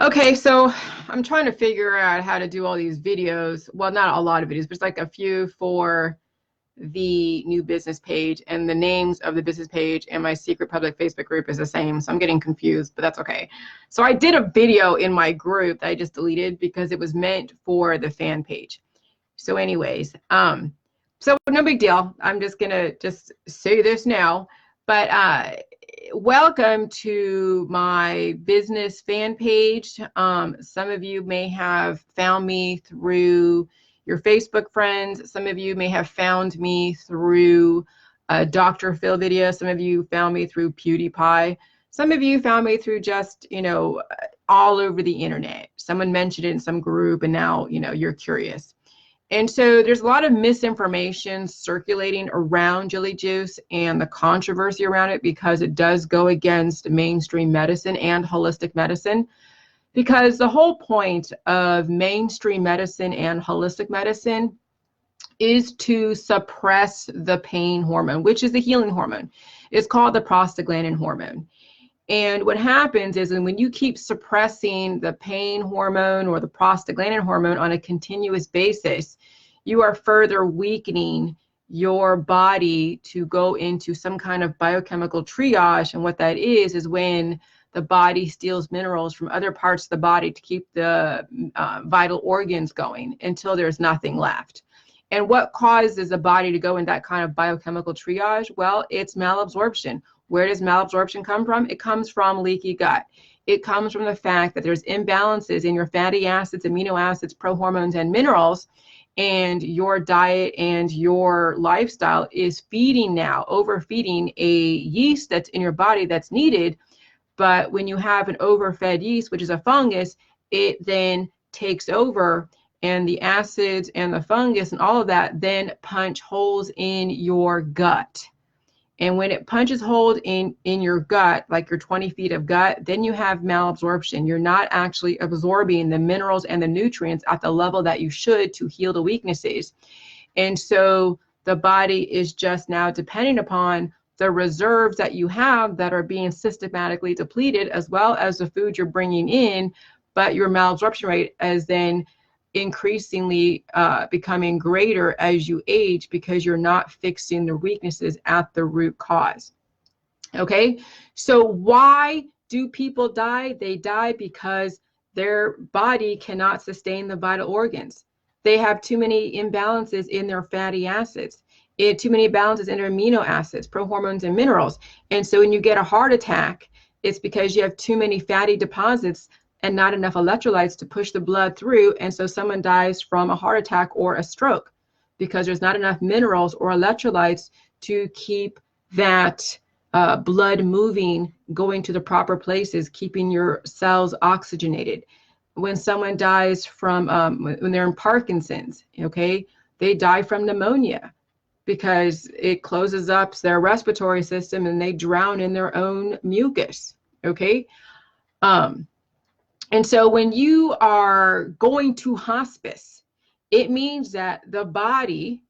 Okay, so I'm trying to figure out how to do all these videos. Well, not a lot of videos, but it's like a few for the new business page, and the names of the business page and my secret public Facebook group is the same. So I'm getting confused, but that's okay. So I did a video in my group that I just deleted because it was meant for the fan page. So anyways, so no big deal. I'm just gonna just say this now, but welcome to my business fan page. Some of you may have found me through your Facebook friends. Some of you may have found me through a Dr. Phil video. Some of you found me through PewDiePie. Some of you found me through just, all over the internet. Someone mentioned it in some group and now, you're curious. And so there's a lot of misinformation circulating around Jilly Juice and the controversy around it because it does go against mainstream medicine and holistic medicine. Because the whole point of mainstream medicine and holistic medicine is to suppress the pain hormone, which is the healing hormone. It's called the prostaglandin hormone. And what happens is when you keep suppressing the pain hormone or the prostaglandin hormone on a continuous basis, you are further weakening your body to go into some kind of biochemical triage. And what that is when the body steals minerals from other parts of the body to keep the vital organs going until there's nothing left. And what causes the body to go in that kind of biochemical triage? Well, it's malabsorption. Where does malabsorption come from? It comes from leaky gut. It comes from the fact that there's imbalances in your fatty acids, amino acids, prohormones, and minerals, and your diet and your lifestyle is feeding now, overfeeding a yeast that's in your body that's needed. But when you have an overfed yeast, which is a fungus, it then takes over, and the acids and the fungus and all of that then punch holes in your gut. And when it punches holes in your gut, like your 20 feet of gut, then you have malabsorption. You're not actually absorbing the minerals and the nutrients at the level that you should to heal the weaknesses. And so the body is just now depending upon the reserves that you have that are being systematically depleted, as well as the food you're bringing in, but your malabsorption rate is then increasingly becoming greater as you age because you're not fixing the weaknesses at the root cause. Okay, so why do people die? They die because their body cannot sustain the vital organs. They have too many imbalances in their fatty acids. It too many imbalances in their amino acids, prohormones, and minerals. And so when you get a heart attack, it's because you have too many fatty deposits and not enough electrolytes to push the blood through. And so someone dies from a heart attack or a stroke because there's not enough minerals or electrolytes to keep that blood moving, going to the proper places, keeping your cells oxygenated. When someone dies from, when they're in Parkinson's, okay, they die from pneumonia because it closes up their respiratory system and they drown in their own mucus, okay? And so when you are going to hospice, it means that the body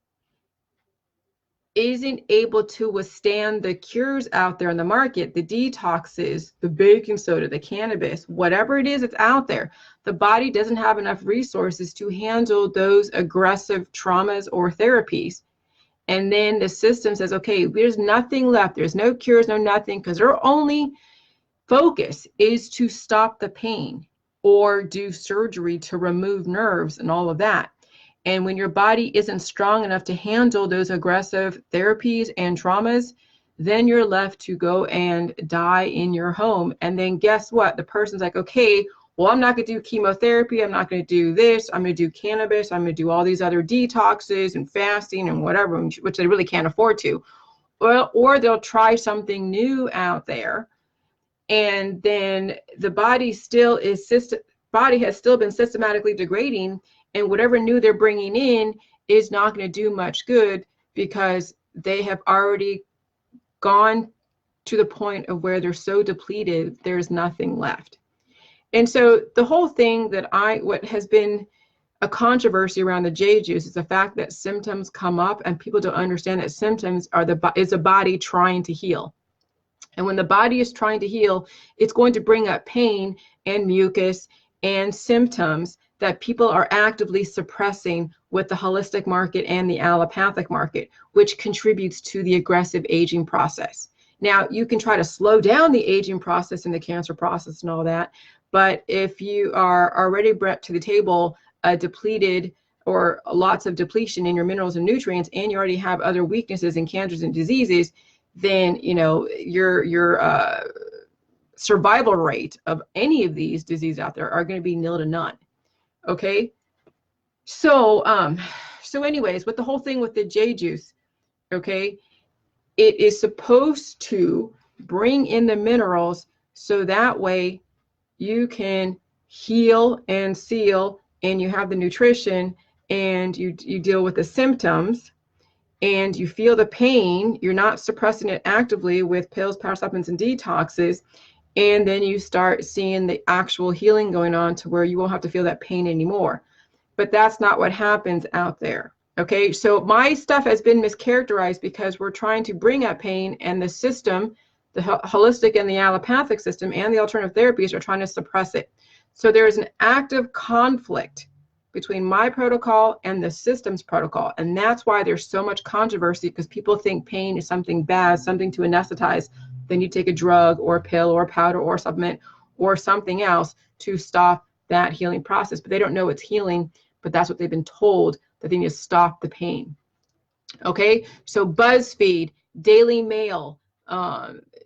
isn't able to withstand the cures out there in the market, the detoxes, the baking soda, the cannabis, whatever it is that's out there. The body doesn't have enough resources to handle those aggressive traumas or therapies. And then the system says, okay, there's nothing left. There's no cures, no nothing, because their only focus is to stop the pain or do surgery to remove nerves and all of that. And when your body isn't strong enough to handle those aggressive therapies and traumas, then you're left to go and die in your home. And then guess what? The person's like, okay, well, I'm not going to do chemotherapy. I'm not going to do this. I'm going to do cannabis. I'm going to do all these other detoxes and fasting and whatever, which they really can't afford to. Or they'll try something new out there. And then the body has still been systematically degrading, and whatever new they're bringing in is not going to do much good because they have already gone to the point of where they're so depleted, there's nothing left. And so the whole thing what has been a controversy around the J juice is the fact that symptoms come up and people don't understand that symptoms is the body trying to heal. And when the body is trying to heal, it's going to bring up pain and mucus and symptoms that people are actively suppressing with the holistic market and the allopathic market, which contributes to the aggressive aging process. Now, you can try to slow down the aging process and the cancer process and all that, but if you are already brought to the table depleted or lots of depletion in your minerals and nutrients, and you already have other weaknesses and cancers and diseases, then your survival rate of any of these diseases out there are going to be nil to none. Okay, so anyways, with the whole thing with the J juice, okay, it is supposed to bring in the minerals so that way you can heal and seal, and you have the nutrition, and you deal with the symptoms, and you feel the pain. You're not suppressing it actively with pills, power supplements, and detoxes. And then you start seeing the actual healing going on to where you won't have to feel that pain anymore. But that's not what happens out there. Okay, so my stuff has been mischaracterized because we're trying to bring up pain, and the system, the holistic and the allopathic system and the alternative therapies are trying to suppress it. So there's an active conflict between my protocol and the system's protocol. And that's why there's so much controversy, because people think pain is something bad, something to anesthetize. Then you take a drug or a pill or a powder or a supplement or something else to stop that healing process. But they don't know it's healing, but that's what they've been told, that they need to stop the pain. Okay, so BuzzFeed, Daily Mail,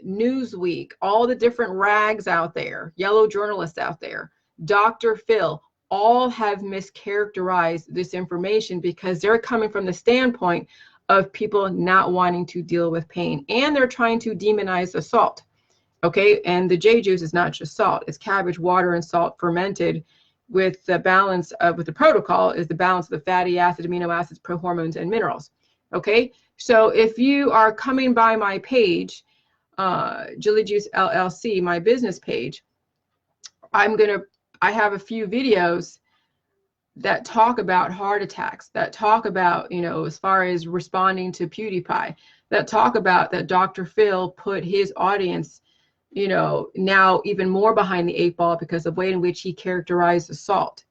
Newsweek, all the different rags out there, yellow journalists out there, Dr. Phil, all have mischaracterized this information because they're coming from the standpoint of people not wanting to deal with pain, and they're trying to demonize the salt. Okay, and the J juice is not just salt, it's cabbage, water, and salt fermented with the balance of, with the protocol is the balance of the fatty acids, amino acids, prohormones, and minerals. Okay, so if you are coming by my page, Jilly Juice LLC, my business page, I have a few videos that talk about heart attacks, that talk about, as far as responding to PewDiePie, that talk about that Dr. Phil put his audience, now even more behind the 8 ball because of the way in which he characterized the salt.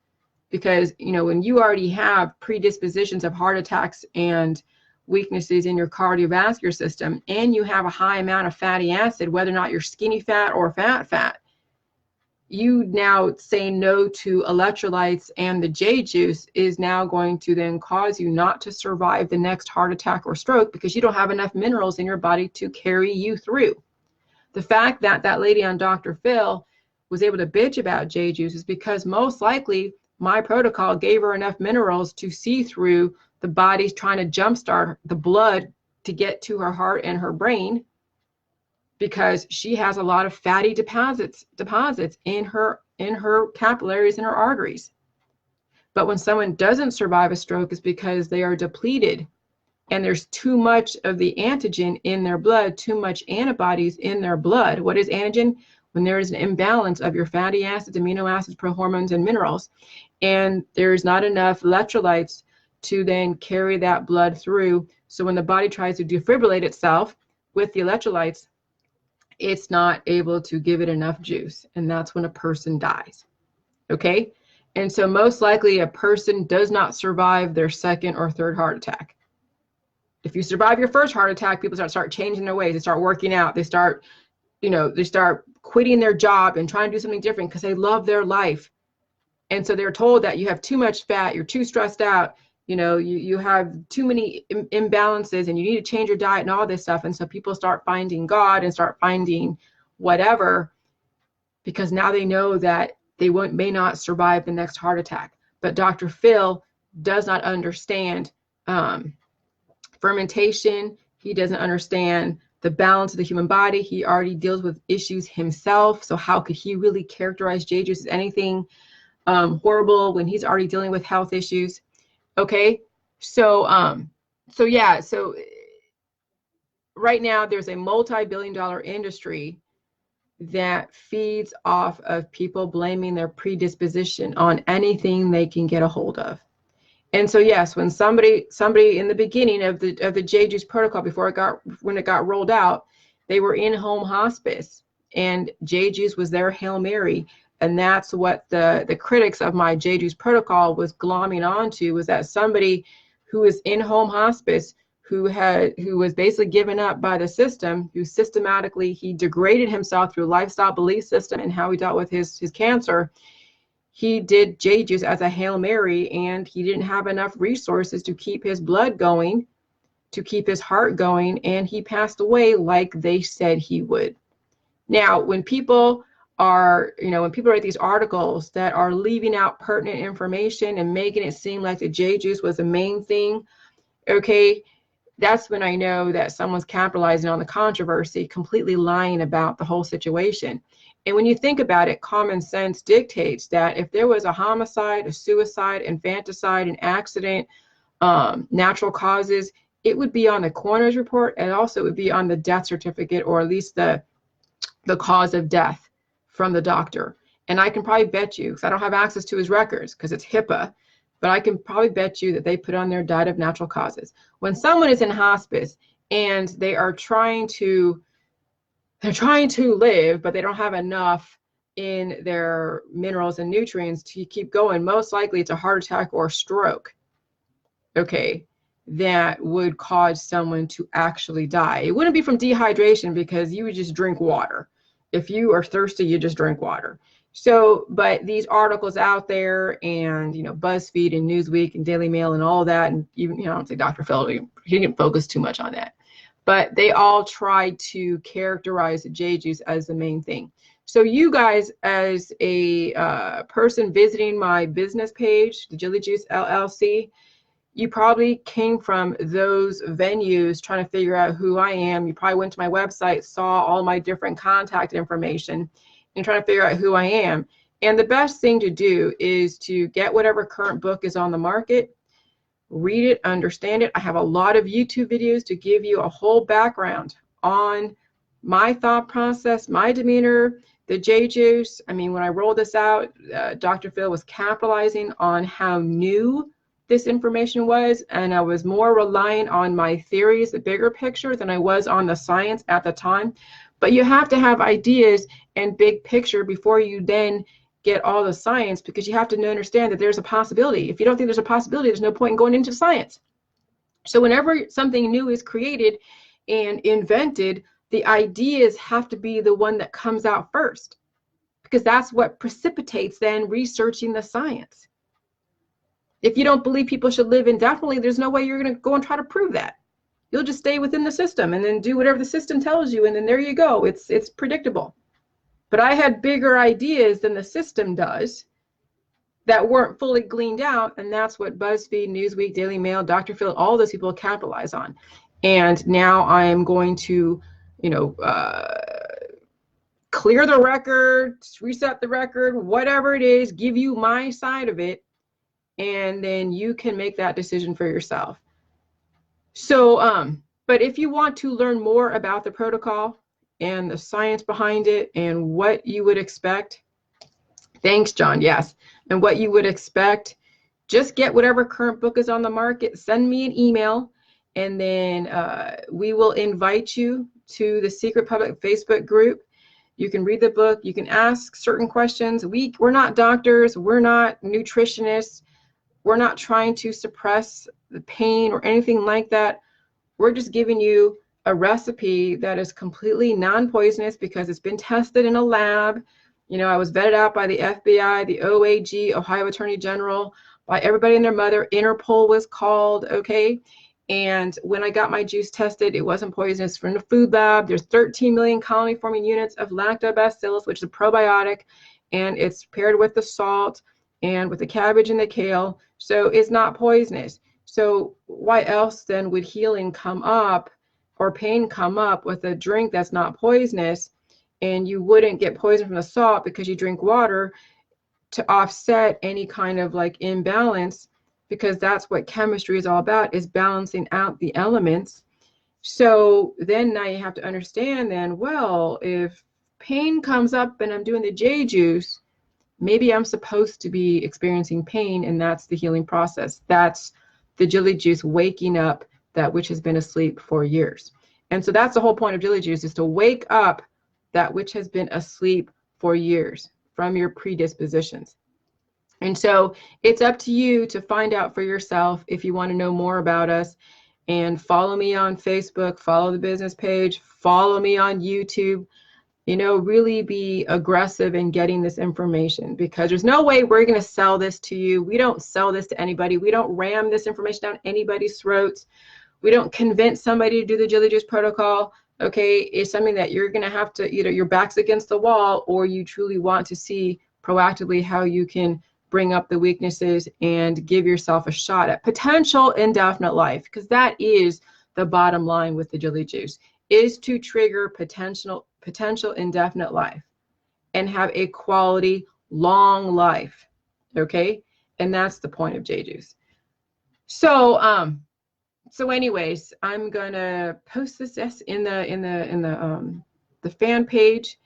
Because, when you already have predispositions of heart attacks and weaknesses in your cardiovascular system, and you have a high amount of fatty acid, whether or not you're skinny fat or fat, you now say no to electrolytes, and the J juice is now going to then cause you not to survive the next heart attack or stroke because you don't have enough minerals in your body to carry you through. The fact that that lady on Dr. Phil was able to bitch about J juice is because most likely my protocol gave her enough minerals to see through the body's trying to jumpstart the blood to get to her heart and her brain, because she has a lot of fatty deposits in her capillaries and her arteries. But when someone doesn't survive a stroke, it's because they are depleted and there's too much of the antigen in their blood, too much antibodies in their blood. What is antigen? When there is an imbalance of your fatty acids, amino acids, prohormones, and minerals, and there's not enough electrolytes to then carry that blood through. So when the body tries to defibrillate itself with the electrolytes, it's not able to give it enough juice, and that's when a person dies. Okay, and so most likely a person does not survive their second or third heart attack. If you survive your first heart attack, people start changing their ways. They start working out. They start quitting their job and trying to do something different because they love their life. And so they're told that you have too much fat, you're too stressed out, you have too many imbalances, and you need to change your diet and all this stuff. And so people start finding God and start finding whatever, because now they know that they may not survive the next heart attack. But Dr. Phil does not understand fermentation. He doesn't understand the balance of the human body. He already deals with issues himself. So how could he really characterize J juice as anything horrible when he's already dealing with health issues? Okay, so right now there's a multi-billion-dollar industry that feeds off of people blaming their predisposition on anything they can get a hold of. And so yes, when somebody in the beginning of the J juice protocol, when it got rolled out, They were in home hospice, and J juice was their Hail Mary. And that's what the critics of my J juice protocol was glomming onto, was that somebody who was in home hospice, who was basically given up by the system, who systematically, he degraded himself through lifestyle belief system and how he dealt with his cancer. He did J juice as a Hail Mary, and he didn't have enough resources to keep his blood going, to keep his heart going, and he passed away like they said he would. Now, when people are, when people write these articles that are leaving out pertinent information and making it seem like the J juice was the main thing, okay, that's when I know that someone's capitalizing on the controversy, completely lying about the whole situation. And when you think about it, common sense dictates that if there was a homicide, a suicide, infanticide, an accident, natural causes, it would be on the coroner's report, and also it would be on the death certificate, or at least the cause of death from the doctor. And I can probably bet you, because I don't have access to his records because it's HIPAA, but I can probably bet you that they put on there died of natural causes. When someone is in hospice and they are trying to live, but they don't have enough in their minerals and nutrients to keep going, most likely it's a heart attack or stroke, okay, that would cause someone to actually die. It wouldn't be from dehydration, because you would just drink water. If you are thirsty, you just drink water. So, but these articles out there, and BuzzFeed and Newsweek and Daily Mail and all that, and even I don't say Dr. Phil, he didn't focus too much on that, but they all try to characterize J juice as the main thing. So you guys, as a person visiting my business page, the Jilly Juice LLC, you probably came from those venues trying to figure out who I am. You probably went to my website, saw all my different contact information, and trying to figure out who I am. And the best thing to do is to get whatever current book is on the market, read it, understand it. I have a lot of YouTube videos to give you a whole background on my thought process, my demeanor, the J juice. I mean, when I rolled this out, Dr. Phil was capitalizing on how new this information was, and I was more relying on my theories, the bigger picture, than I was on the science at the time. But you have to have ideas and big picture before you then get all the science, because you have to understand that there's a possibility. If you don't think there's a possibility, there's no point in going into science. So whenever something new is created and invented, the ideas have to be the one that comes out first, because that's what precipitates then researching the science. If you don't believe people should live indefinitely, there's no way you're going to go and try to prove that. You'll just stay within the system and then do whatever the system tells you, and then there you go. It's predictable. But I had bigger ideas than the system does that weren't fully gleaned out, and that's what BuzzFeed, Newsweek, Daily Mail, Dr. Phil, all those people capitalize on. And now I am going to, clear the record, reset the record, whatever it is, give you my side of it, and then you can make that decision for yourself. So, but if you want to learn more about the protocol and the science behind it and what you would expect, thanks, John, yes, and what you would expect, just get whatever current book is on the market, send me an email, and then we will invite you to the Secret Public Facebook group. You can read the book, you can ask certain questions. We're not doctors, we're not nutritionists, we're not trying to suppress the pain or anything like that. We're just giving you a recipe that is completely non-poisonous because it's been tested in a lab. I was vetted out by the FBI, the OAG, Ohio Attorney General, by everybody and their mother. Interpol was called, okay? And when I got my juice tested, it wasn't poisonous. From the food lab, there's 13 million colony-forming units of lactobacillus, which is a probiotic, and it's paired with the salt and with the cabbage and the kale, so it's not poisonous. So why else then would healing come up or pain come up with a drink that's not poisonous? And you wouldn't get poison from the salt because you drink water to offset any kind of like imbalance, because that's what chemistry is all about, is balancing out the elements. So then now you have to understand then, well, if pain comes up and I'm doing the J juice, maybe I'm supposed to be experiencing pain, and that's the healing process. That's the Jilly juice waking up that which has been asleep for years. And so that's the whole point of Jilly Juice, is to wake up that which has been asleep for years from your predispositions. And so it's up to you to find out for yourself if you want to know more about us. And follow me on Facebook, follow the business page, follow me on YouTube. You know, really be aggressive in getting this information, because there's no way we're going to sell this to you. We don't sell this to anybody. We don't ram this information down anybody's throats. We don't convince somebody to do the Jilly Juice protocol. Okay, it's something that you're going to have to, either your back's against the wall, or you truly want to see proactively how you can bring up the weaknesses and give yourself a shot at potential indefinite life, because that is the bottom line with the Jilly Juice, is to trigger potential indefinite life and have a quality long life. Okay, and that's the point of J Juice. So anyways, I'm gonna post this in the fan page,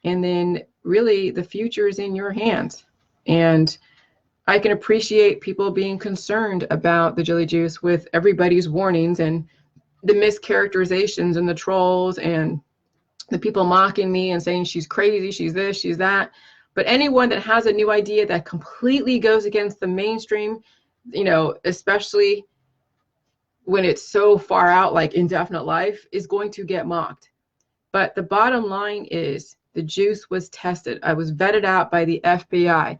and then really the future is in your hands. And I can appreciate people being concerned about the Jilly Juice with everybody's warnings and the mischaracterizations and the trolls and the people mocking me and saying she's crazy, she's this, she's that. But anyone that has a new idea that completely goes against the mainstream, you know, especially when it's so far out like indefinite life, is going to get mocked. But the bottom line is the juice was tested. I was vetted out by the FBI,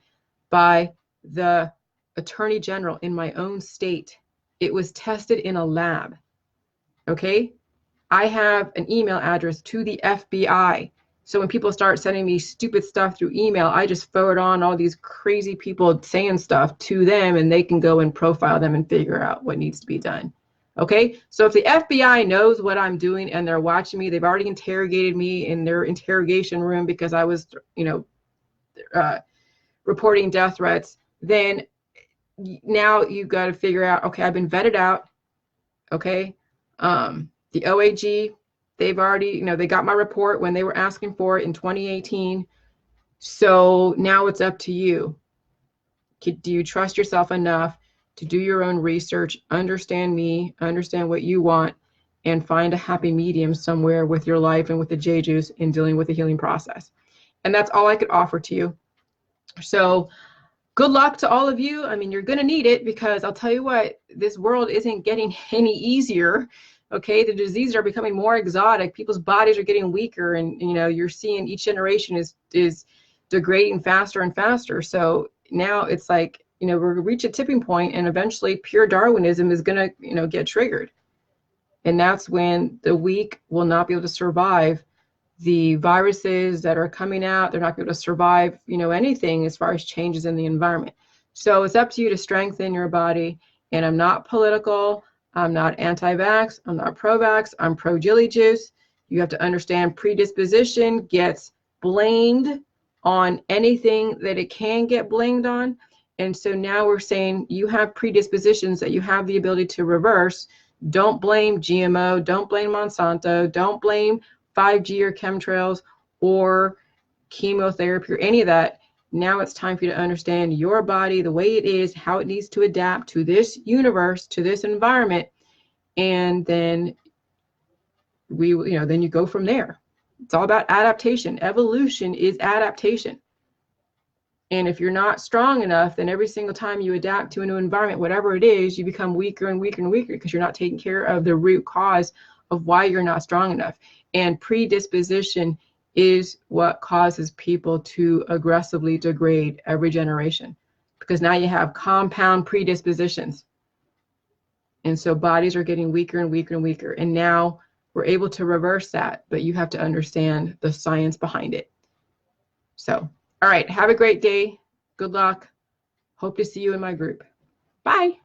by the Attorney General in my own state. It was tested in a lab. Okay? I have an email address to the FBI. So when people start sending me stupid stuff through email, I just forward on all these crazy people saying stuff to them, and they can go and profile them and figure out what needs to be done. Okay, so if the FBI knows what I'm doing and they're watching me, they've already interrogated me in their interrogation room because I was, you know, reporting death threats, then now you've got to figure out, okay, I've been vetted out. Okay, the OAG, they've already, you know, they got my report when they were asking for it in 2018. So now it's up to you. Do you trust yourself enough to do your own research, understand me, understand what you want, and find a happy medium somewhere with your life and with the J Juice in dealing with the healing process? And that's all I could offer to you. So good luck to all of you. I mean, you're going to need it, because I'll tell you what, this world isn't getting any easier. Okay, the diseases are becoming more exotic. People's bodies are getting weaker, and you know, you're seeing each generation is degrading faster and faster. So now it's like, you know, we're going to reach a tipping point, and eventually pure Darwinism is going to, you know, get triggered. And that's when the weak will not be able to survive the viruses that are coming out. They're not going to be able to survive, you know, anything as far as changes in the environment. So it's up to you to strengthen your body. And I'm not political. I'm not anti-vax. I'm not pro-vax. I'm pro-Jilly Juice. You have to understand predisposition gets blamed on anything that it can get blamed on. And so now we're saying you have predispositions that you have the ability to reverse. Don't blame GMO. Don't blame Monsanto. Don't blame 5G or chemtrails or chemotherapy or any of that. Now it's time for you to understand your body, the way it is, how it needs to adapt to this universe, to this environment. And then then you go from there. It's all about adaptation. Evolution is adaptation. And if you're not strong enough, then every single time you adapt to a new environment, whatever it is, you become weaker and weaker and weaker, because you're not taking care of the root cause of why you're not strong enough. And predisposition is what causes people to aggressively degrade every generation, because now you have compound predispositions. And so bodies are getting weaker and weaker and weaker. And now we're able to reverse that, but you have to understand the science behind it. So, all right, have a great day. Good luck. Hope to see you in my group. Bye.